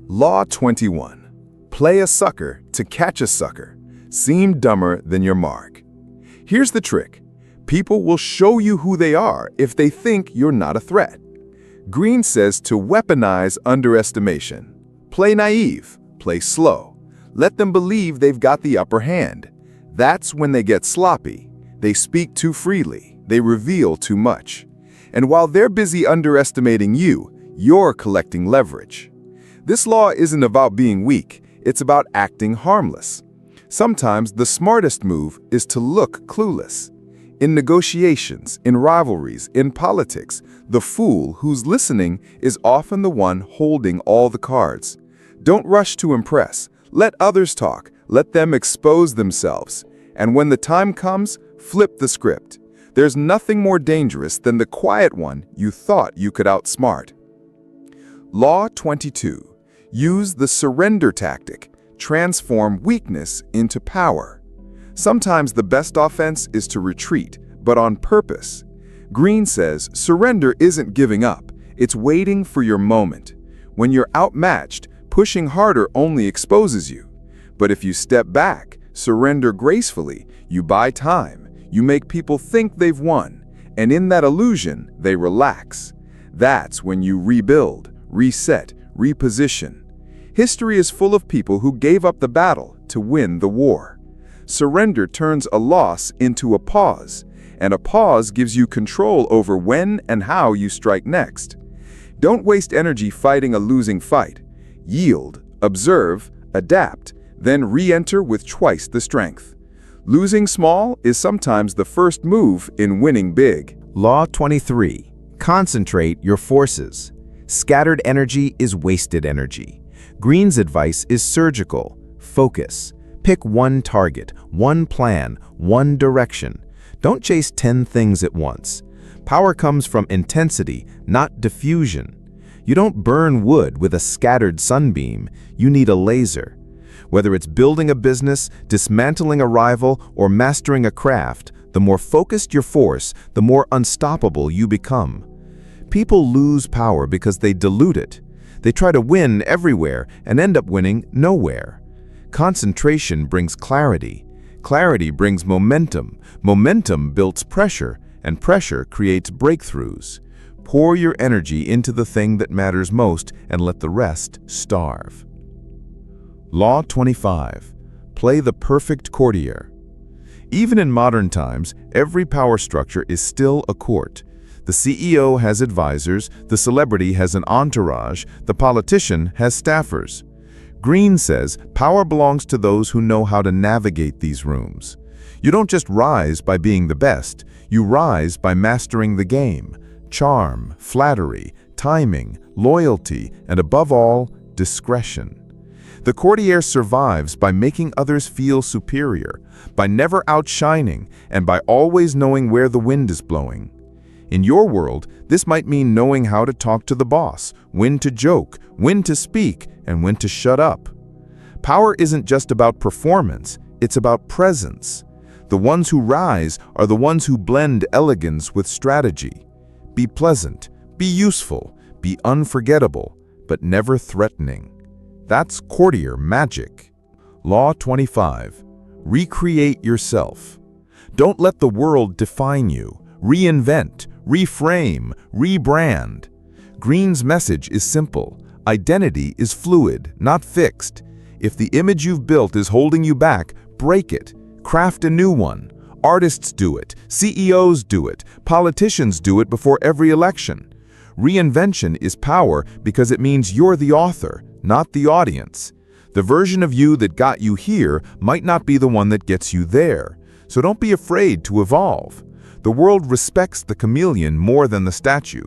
Law 21. Play a sucker to catch a sucker. Seem dumber than your mark. Here's the trick. People will show you who they are if they think you're not a threat. Green says to weaponize underestimation. Play naive, play slow. Let them believe they've got the upper hand. That's when they get sloppy. They speak too freely. They reveal too much. And while they're busy underestimating you, you're collecting leverage. This law isn't about being weak. It's about acting harmless. Sometimes the smartest move is to look clueless. In negotiations, in rivalries, in politics, the fool who's listening is often the one holding all the cards. Don't rush to impress. Let others talk. Let them expose themselves. And when the time comes, flip the script. There's nothing more dangerous than the quiet one you thought you could outsmart. Law 22. Use the surrender tactic. Transform weakness into power. Sometimes the best offense is to retreat, but on purpose. Green says surrender isn't giving up. It's waiting for your moment. When you're outmatched, pushing harder only exposes you. But if you step back, surrender gracefully, you buy time. You make people think they've won. And in that illusion, they relax. That's when you rebuild, reset, reposition. History is full of people who gave up the battle to win the war. Surrender turns a loss into a pause, and a pause gives you control over when and how you strike next. Don't waste energy fighting a losing fight. Yield, observe, adapt, then re-enter with twice the strength. Losing small is sometimes the first move in winning big. Law 23. Concentrate your forces. Scattered energy is wasted energy. Green's advice is surgical. Focus. Pick one target, one plan, one direction. Don't chase 10 things at once. Power comes from intensity, not diffusion. You don't burn wood with a scattered sunbeam. You need a laser. Whether it's building a business, dismantling a rival, or mastering a craft, the more focused your force, the more unstoppable you become. People lose power because they dilute it. They try to win everywhere and end up winning nowhere. Concentration brings clarity. Clarity brings momentum. Momentum builds pressure, and pressure creates breakthroughs. Pour your energy into the thing that matters most and let the rest starve. Law 25. Play the perfect courtier. Even in modern times, every power structure is still a court. The CEO has advisors, the celebrity has an entourage, the politician has staffers. Green says power belongs to those who know how to navigate these rooms. You don't just rise by being the best, you rise by mastering the game. Charm, flattery, timing, loyalty, and above all, discretion. The courtier survives by making others feel superior, by never outshining, and by always knowing where the wind is blowing. In your world, this might mean knowing how to talk to the boss, when to joke, when to speak, and when to shut up. Power isn't just about performance, it's about presence. The ones who rise are the ones who blend elegance with strategy. Be pleasant, be useful, be unforgettable, but never threatening. That's courtier magic. Law 25. Recreate yourself. Don't let the world define you. Reinvent, reframe, rebrand. Green's message is simple. Identity is fluid, not fixed. If the image you've built is holding you back, break it. Craft a new one. Artists do it. CEOs do it. Politicians do it before every election. Reinvention is power because it means you're the author, not the audience. The version of you that got you here might not be the one that gets you there. So don't be afraid to evolve. The world respects the chameleon more than the statue.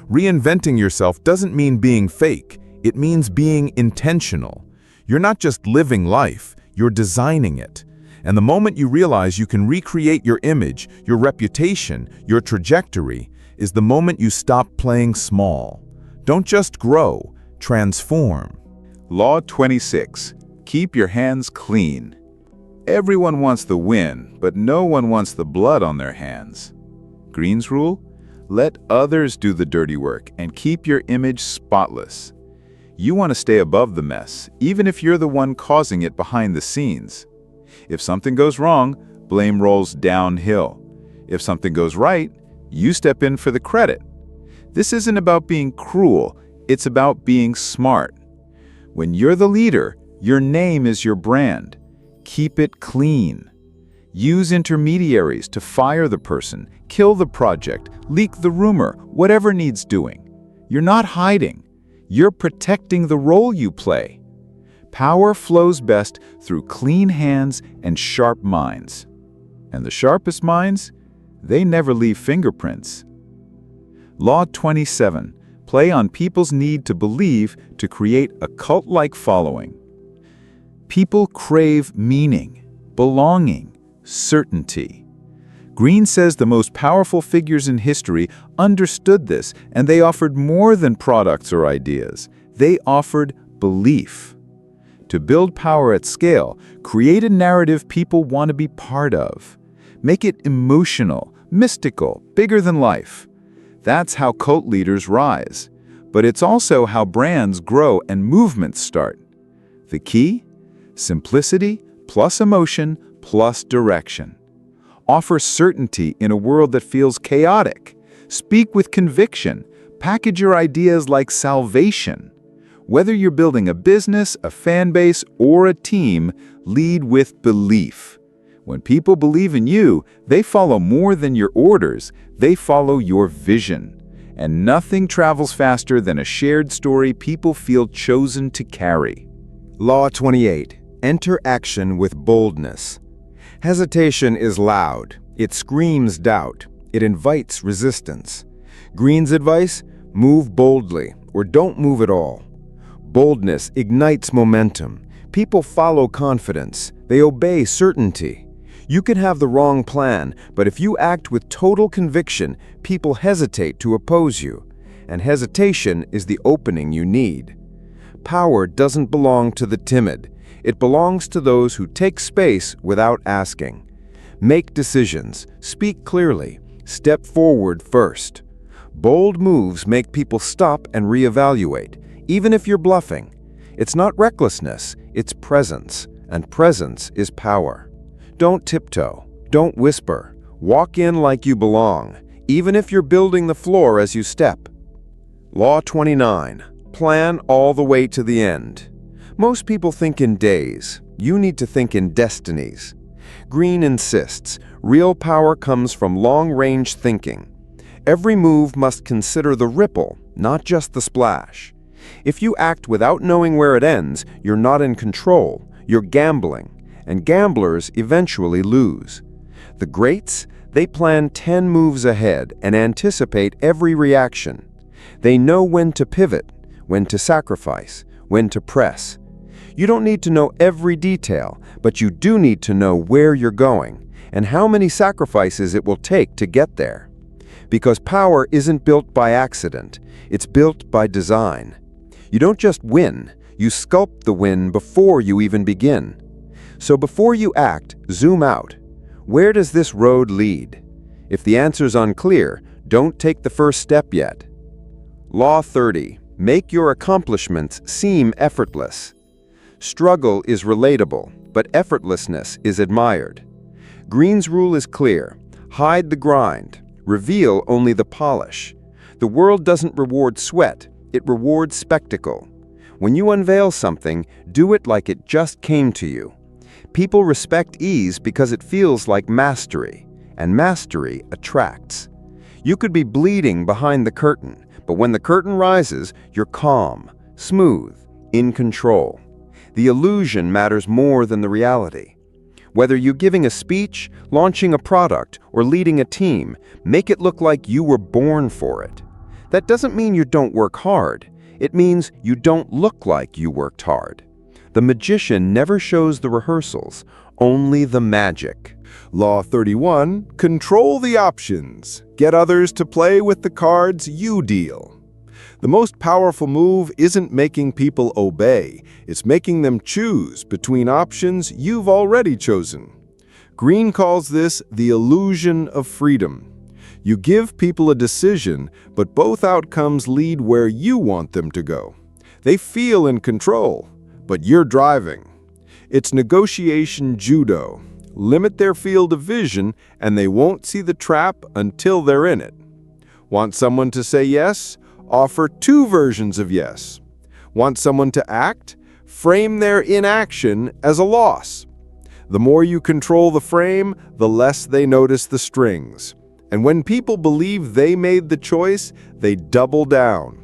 Reinventing yourself doesn't mean being fake. It means being intentional. You're not just living life, you're designing it. And the moment you realize you can recreate your image, your reputation, your trajectory, is the moment you stop playing small. Don't just grow, transform. Law 26. Keep your hands clean. Everyone wants the win, but no one wants the blood on their hands. Green's rule? Let others do the dirty work and keep your image spotless. You want to stay above the mess, even if you're the one causing it behind the scenes. If something goes wrong, blame rolls downhill. If something goes right, you step in for the credit. This isn't about being cruel, it's about being smart. When you're the leader, your name is your brand. Keep it clean. Use intermediaries to fire the person, kill the project, leak the rumor, whatever needs doing. You're not hiding. You're protecting the role you play. Power flows best through clean hands and sharp minds. And the sharpest minds, they never leave fingerprints. Law 27. Play on people's need to believe to create a cult-like following. People crave meaning, belonging, certainty. Green says the most powerful figures in history understood this, and they offered more than products or ideas. They offered belief. To build power at scale, create a narrative people want to be part of. Make it emotional, mystical, bigger than life. That's how cult leaders rise. But it's also how brands grow and movements start. The key? Simplicity plus emotion plus direction. Offer certainty in a world that feels chaotic. Speak with conviction. Package your ideas like salvation. Whether you're building a business, a fan base, or a team, lead with belief. When people believe in you, they follow more than your orders, they follow your vision. And nothing travels faster than a shared story people feel chosen to carry. Law 28. Enter action with boldness. Hesitation is loud. It screams doubt. It invites resistance. Green's advice? Move boldly, or don't move at all. Boldness ignites momentum. People follow confidence. They obey certainty. You can have the wrong plan, but if you act with total conviction, people hesitate to oppose you. And hesitation is the opening you need. Power doesn't belong to the timid. It belongs to those who take space without asking. Make decisions, speak clearly, step forward first. Bold moves make people stop and reevaluate, even if you're bluffing. It's not recklessness, it's presence, and presence is power. Don't tiptoe, don't whisper. Walk in like you belong, even if you're building the floor as you step. Law 29. Plan all the way to the end. Most people think in days. You need to think in destinies. Green insists, real power comes from long-range thinking. Every move must consider the ripple, not just the splash. If you act without knowing where it ends, you're not in control, you're gambling. And gamblers eventually lose. The greats, they plan 10 moves ahead and anticipate every reaction. They know when to pivot, when to sacrifice, when to press. You don't need to know every detail, but you do need to know where you're going and how many sacrifices it will take to get there. Because power isn't built by accident, it's built by design. You don't just win, you sculpt the win before you even begin. So before you act, zoom out. Where does this road lead? If the answer's unclear, don't take the first step yet. Law 30. Make your accomplishments seem effortless. Struggle is relatable, but effortlessness is admired. Green's rule is clear. Hide the grind. Reveal only the polish. The world doesn't reward sweat, it rewards spectacle. When you unveil something, do it like it just came to you. People respect ease because it feels like mastery, and mastery attracts. You could be bleeding behind the curtain, but when the curtain rises, you're calm, smooth, in control. The illusion matters more than the reality. Whether you're giving a speech, launching a product, or leading a team, make it look like you were born for it. That doesn't mean you don't work hard. It means you don't look like you worked hard. The magician never shows the rehearsals, only the magic. Law 31. Control the options. Get others to play with the cards you deal. The most powerful move isn't making people obey. It's making them choose between options you've already chosen. Green calls this the illusion of freedom. You give people a decision, but both outcomes lead where you want them to go. They feel in control, but you're driving. It's negotiation judo. Limit their field of vision, and they won't see the trap until they're in it. Want someone to say yes? Offer 2 versions of yes. Want someone to act? Frame their inaction as a loss. The more you control the frame, the less they notice the strings. And when people believe they made the choice, they double down.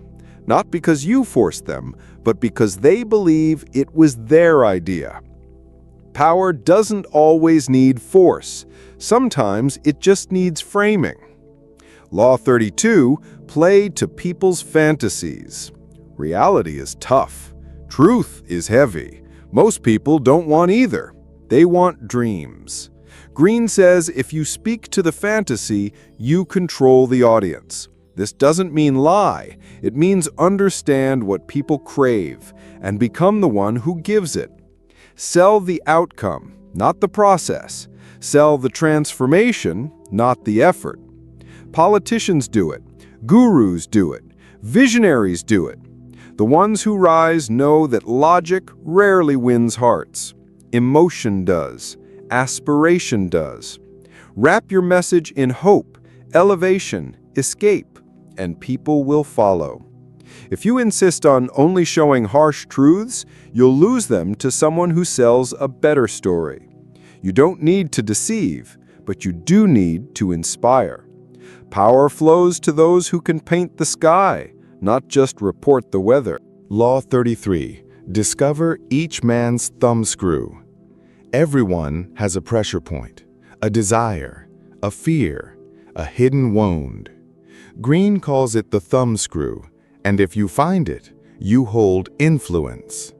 Not because you forced them, but because they believe it was their idea. Power doesn't always need force. Sometimes it just needs framing. Law 32, play to people's fantasies. Reality is tough. Truth is heavy. Most people don't want either. They want dreams. Green says if you speak to the fantasy, you control the audience. This doesn't mean lie. It means understand what people crave and become the one who gives it. Sell the outcome, not the process. Sell the transformation, not the effort. Politicians do it. Gurus do it. Visionaries do it. The ones who rise know that logic rarely wins hearts. Emotion does. Aspiration does. Wrap your message in hope, elevation, escape, and people will follow. If you insist on only showing harsh truths, you'll lose them to someone who sells a better story. You don't need to deceive, but you do need to inspire. Power flows to those who can paint the sky, not just report the weather. Law 33. Discover each man's thumbscrew. Everyone has a pressure point, a desire, a fear, a hidden wound. Green calls it the thumbscrew, and if you find it, you hold influence.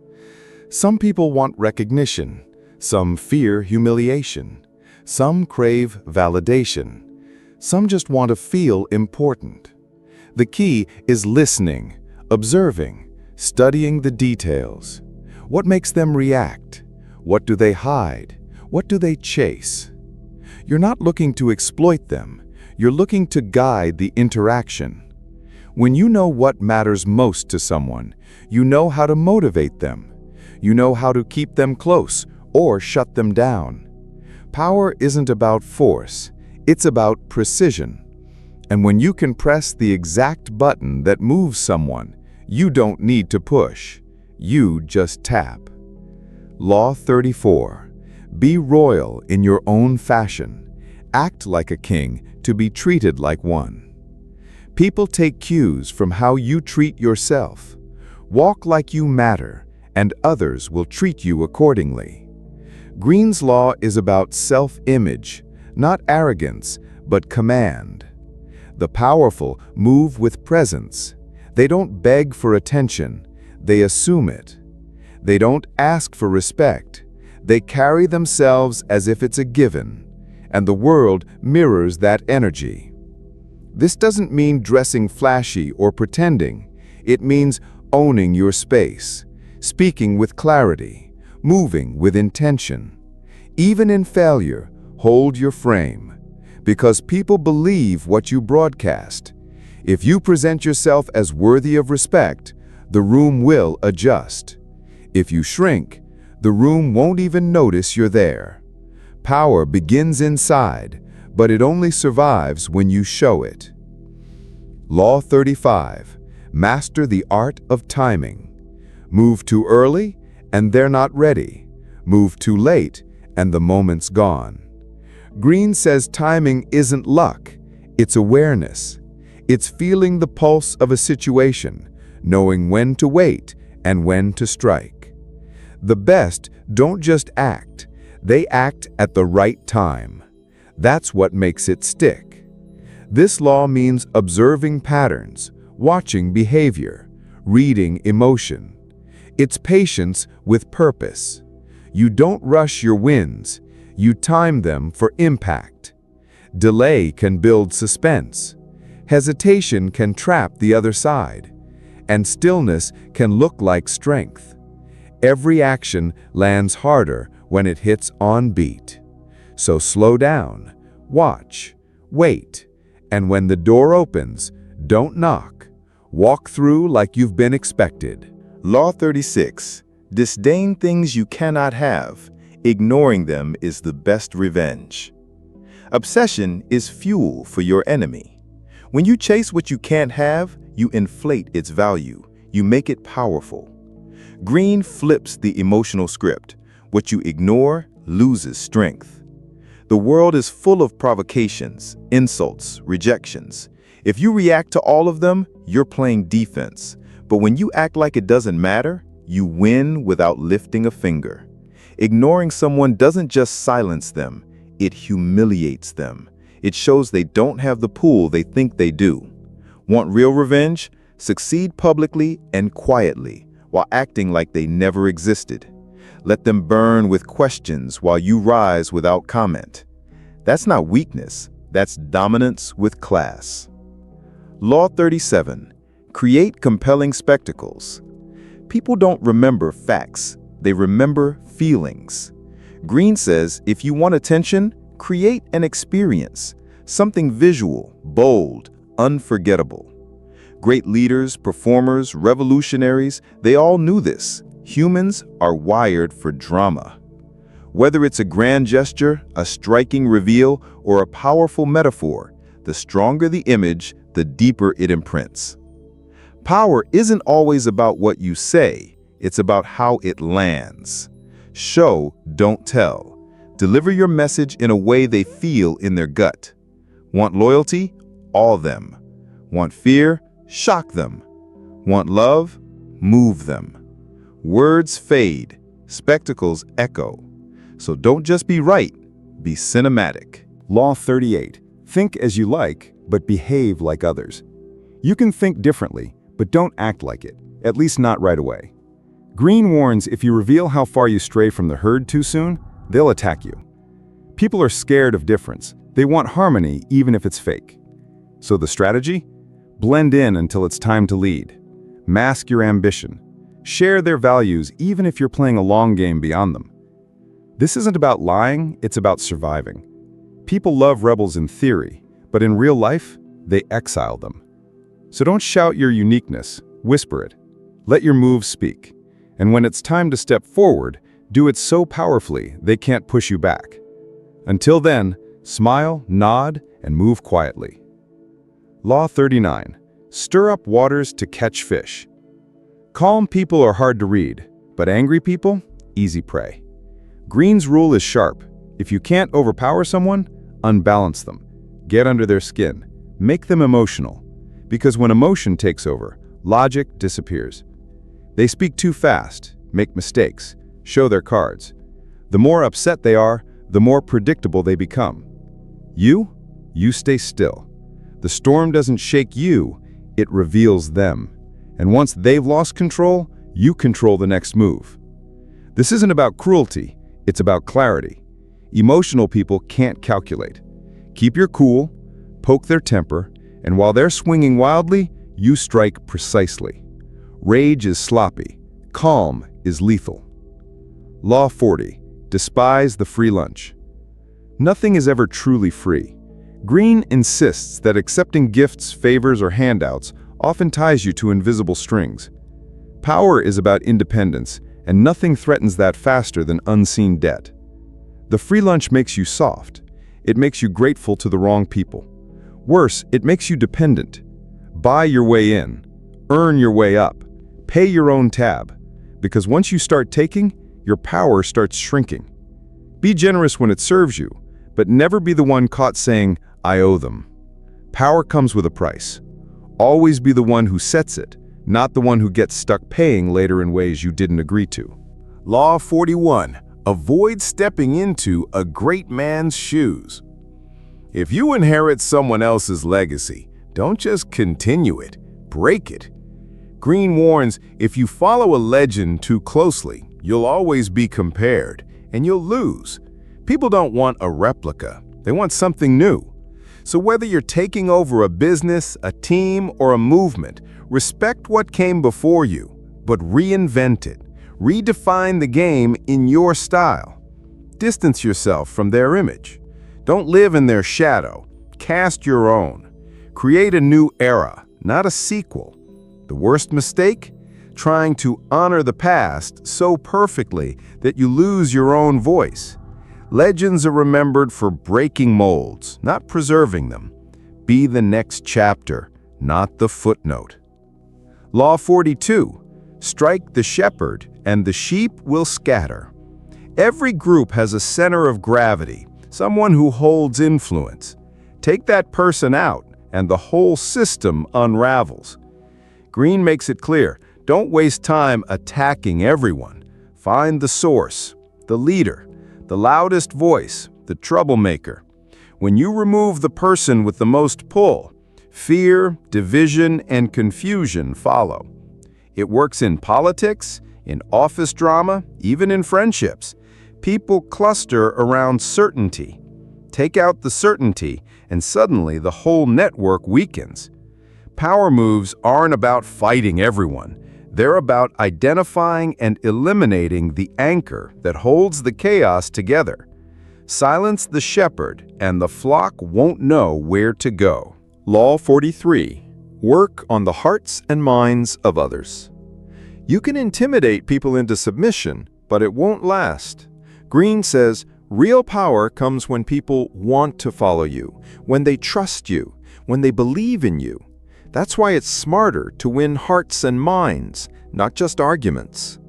Some people want recognition, some fear humiliation, some crave validation, some just want to feel important. The key is listening, observing, studying the details. What makes them react? What do they hide? What do they chase? You're not looking to exploit them. You're looking to guide the interaction. When you know what matters most to someone, you know how to motivate them. You know how to keep them close or shut them down. Power isn't about force. It's about precision. And when you can press the exact button that moves someone, you don't need to push. You just tap. Law 34. Be royal in your own fashion. Act like a king to be treated like one. People take cues from how you treat yourself. Walk like you matter, and others will treat you accordingly. Green's law is about self-image, not arrogance, but command. The powerful move with presence. They don't beg for attention, they assume it. They don't ask for respect. They carry themselves as if it's a given, and the world mirrors that energy. This doesn't mean dressing flashy or pretending. It means owning your space, speaking with clarity, moving with intention. Even in failure, hold your frame, because people believe what you broadcast. If you present yourself as worthy of respect, the room will adjust. If you shrink, the room won't even notice you're there. Power begins inside, but it only survives when you show it. Law 35. Master the art of timing. Move too early, and they're not ready. Move too late, and the moment's gone. Green says timing isn't luck, it's awareness. It's feeling the pulse of a situation, knowing when to wait and when to strike. The best don't just act, they act at the right time. That's what makes it stick. This law means observing patterns, watching behavior, reading emotion. It's patience with purpose. You don't rush your wins, you time them for impact. Delay can build suspense. Hesitation can trap the other side. And stillness can look like strength. Every action lands harder when it hits on beat. So slow down, watch, wait, and when the door opens, don't knock. Walk through like you've been expected. Law 36. Disdain things you cannot have. Ignoring them is the best revenge. Obsession is fuel for your enemy. When you chase what you can't have, you inflate its value. You make it powerful. Green flips the emotional script. What you ignore loses strength. The world is full of provocations, insults, rejections. If you react to all of them, you're playing defense. But when you act like it doesn't matter, you win without lifting a finger. Ignoring someone doesn't just silence them, it humiliates them. It shows they don't have the pull they think they do. Want real revenge? Succeed publicly and quietly, while acting like they never existed. Let them burn with questions while you rise without comment. That's not weakness, that's dominance with class. Law 37. Create compelling spectacles. People don't remember facts, they remember feelings. Green says if you want attention, create an experience, something visual, bold, unforgettable. Great leaders, performers, revolutionaries, they all knew this. Humans are wired for drama. Whether it's a grand gesture, a striking reveal, or a powerful metaphor, the stronger the image, the deeper it imprints. Power isn't always about what you say, it's about how it lands. Show, don't tell. Deliver your message in a way they feel in their gut. Want loyalty? Awe them. Want fear? Shock them. Want love? Move them. Words fade, spectacles echo. So don't just be right, be cinematic. Law 38. Think as you like, but behave like others. You can think differently, but don't act like it, at least not right away. Green warns if you reveal how far you stray from the herd too soon, they'll attack you. People are scared of difference. They want harmony even if it's fake. So the strategy? Blend in until it's time to lead. Mask your ambition. Share their values even if you're playing a long game beyond them. This isn't about lying, it's about surviving. People love rebels in theory, but in real life, they exile them. So don't shout your uniqueness, whisper it. Let your moves speak. And when it's time to step forward, do it so powerfully they can't push you back. Until then, smile, nod, and move quietly. Law 39. Stir up waters to catch fish. Calm people are hard to read, but angry people, easy prey. Green's rule is sharp. If you can't overpower someone, unbalance them. Get under their skin. Make them emotional. Because when emotion takes over, logic disappears. They speak too fast, make mistakes, show their cards. The more upset they are, the more predictable they become. You stay still. The storm doesn't shake you, it reveals them. And once they've lost control, you control the next move. This isn't about cruelty, it's about clarity. Emotional people can't calculate. Keep your cool, poke their temper, and while they're swinging wildly, you strike precisely. Rage is sloppy, calm is lethal. Law 40. Despise the free lunch. Nothing is ever truly free. Green insists that accepting gifts, favors, or handouts often ties you to invisible strings. Power is about independence, and nothing threatens that faster than unseen debt. The free lunch makes you soft. It makes you grateful to the wrong people. Worse, it makes you dependent. Buy your way in. Earn your way up. Pay your own tab. Because once you start taking, your power starts shrinking. Be generous when it serves you, but never be the one caught saying, "I owe them." Power comes with a price. Always be the one who sets it, not the one who gets stuck paying later in ways you didn't agree to. Law 41. Avoid stepping into a great man's shoes. If you inherit someone else's legacy, don't just continue it, break it. Green warns if you follow a legend too closely, you'll always be compared, and you'll lose. People don't want a replica, they want something new. So whether you're taking over a business, a team, or a movement, respect what came before you, but reinvent it. Redefine the game in your style. Distance yourself from their image. Don't live in their shadow. Cast your own. Create a new era, not a sequel. The worst mistake? trying to honor the past so perfectly that you lose your own voice. Legends are remembered for breaking molds, not preserving them. Be the next chapter, not the footnote. Law 42. Strike the shepherd, and the sheep will scatter. Every group has a center of gravity, someone who holds influence. Take that person out, and the whole system unravels. Green makes it clear, don't waste time attacking everyone. Find the source, the leader, the loudest voice, the troublemaker. When you remove the person with the most pull, fear, division, and confusion follow. It works in politics, in office drama, even in friendships. People cluster around certainty. Take out the certainty, and suddenly the whole network weakens. Power moves aren't about fighting everyone. They're about identifying and eliminating the anchor that holds the chaos together. Silence the shepherd, and the flock won't know where to go. Law 43. Work on the hearts and minds of others. You can intimidate people into submission, but it won't last. Green says, real power comes when people want to follow you, when they trust you, when they believe in you. That's why it's smarter to win hearts and minds, not just arguments.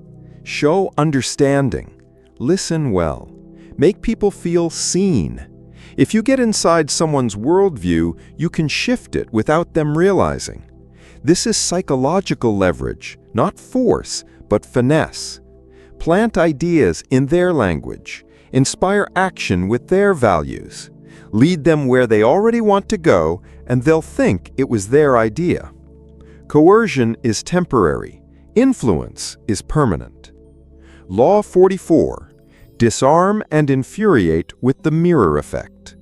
Show understanding. Listen well. Make people feel seen. If you get inside someone's worldview, you can shift it without them realizing. This is psychological leverage, not force, but finesse. Plant ideas in their language. Inspire action with their values. Lead them where they already want to go, and they'll think it was their idea. Coercion is temporary. Influence is permanent. Law 44. Disarm and infuriate with the mirror effect.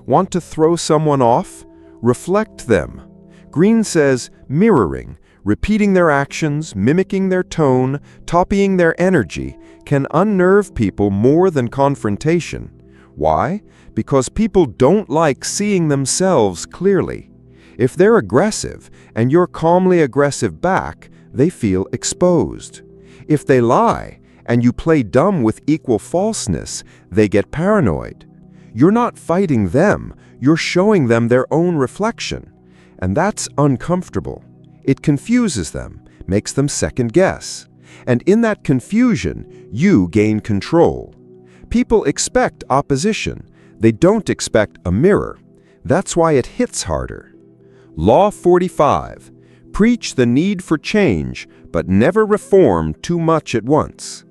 Want to throw someone off? Reflect them. Green says mirroring, repeating their actions, mimicking their tone, copying their energy, can unnerve people more than confrontation. Why? Because people don't like seeing themselves clearly. If they're aggressive and you're calmly aggressive back, they feel exposed. If they lie and you play dumb with equal falseness, they get paranoid. You're not fighting them, you're showing them their own reflection. And that's uncomfortable. It confuses them, makes them second guess. And in that confusion, you gain control. People expect opposition. They don't expect a mirror. That's why it hits harder. Law 45. Preach the need for change, but never reform too much at once.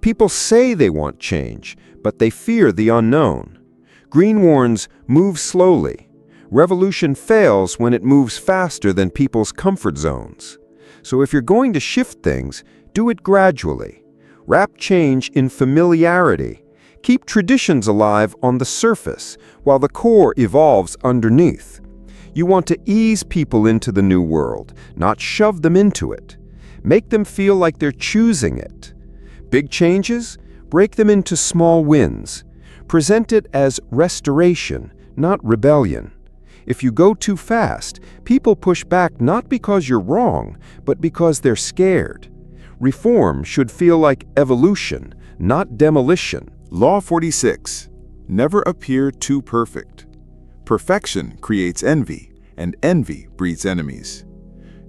People say they want change, but they fear the unknown. Green warns, move slowly. Revolution fails when it moves faster than people's comfort zones. So if you're going to shift things, do it gradually. Wrap change in familiarity. Keep traditions alive on the surface, while the core evolves underneath. You want to ease people into the new world, not shove them into it. Make them feel like they're choosing it. Big changes? Break them into small wins. Present it as restoration, not rebellion. If you go too fast, people push back not because you're wrong, but because they're scared. Reform should feel like evolution, not demolition. Law 46. Never appear too perfect. Perfection creates envy, and envy breeds enemies.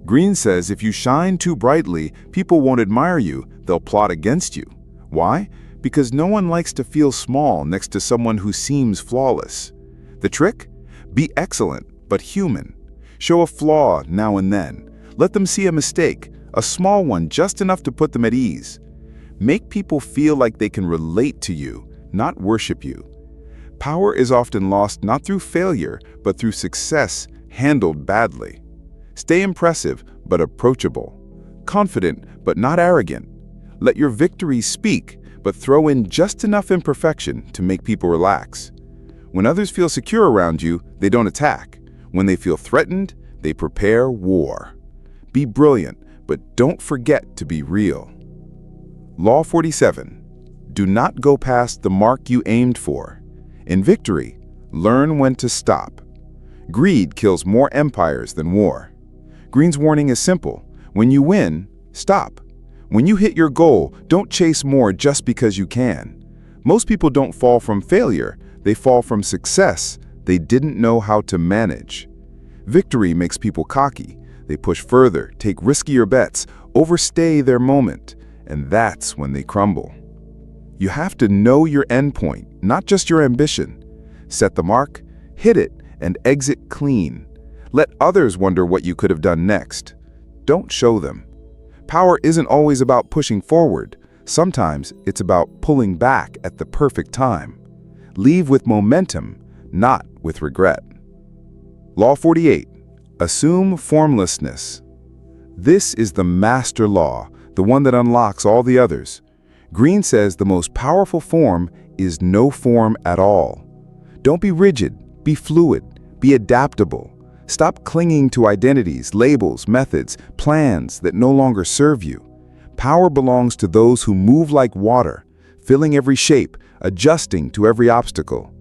Green says if you shine too brightly, people won't admire you, they'll plot against you. Why? Because no one likes to feel small next to someone who seems flawless. The trick? Be excellent, but human. Show a flaw now and then. Let them see a mistake, a small one just enough to put them at ease. Make people feel like they can relate to you, not worship you. Power is often lost not through failure, but through success handled badly. Stay impressive, but approachable. Confident, but not arrogant. Let your victories speak, but throw in just enough imperfection to make people relax. When others feel secure around you, they don't attack. When they feel threatened, they prepare war. Be brilliant, but don't forget to be real. Law 47. Do not go past the mark you aimed for. In victory, learn when to stop. Greed kills more empires than war. Green's warning is simple. When you win, Stop. When you hit your goal, don't chase more just because you can. Most people don't fall from failure, they fall from success they didn't know how to manage. Victory makes people cocky. They push further, take riskier bets, overstay their moment, and that's when they crumble. You have to know your endpoint, not just your ambition. Set the mark, hit it, and exit clean. Let others wonder what you could have done next. Don't show them. Power isn't always about pushing forward. Sometimes it's about pulling back at the perfect time. Leave with momentum, not with regret. Law 48. Assume formlessness. This is the master law, the one that unlocks all the others. Green says the most powerful form is no form at all. Don't be rigid, be fluid, be adaptable. Stop clinging to identities, labels, methods, plans that no longer serve you. Power belongs to those who move like water, filling every shape, adjusting to every obstacle.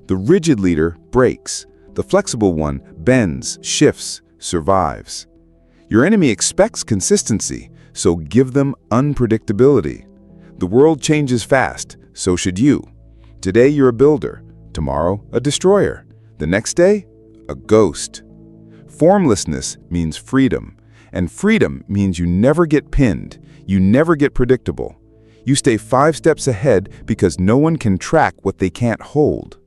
The rigid leader breaks. The flexible one bends, shifts, survives. Your enemy expects consistency, so give them unpredictability. The world changes fast, so should you. Today you're a builder, tomorrow a destroyer, the next day a ghost. Formlessness means freedom, and freedom means you never get pinned, you never get predictable. You stay 5 steps ahead because no one can track what they can't hold.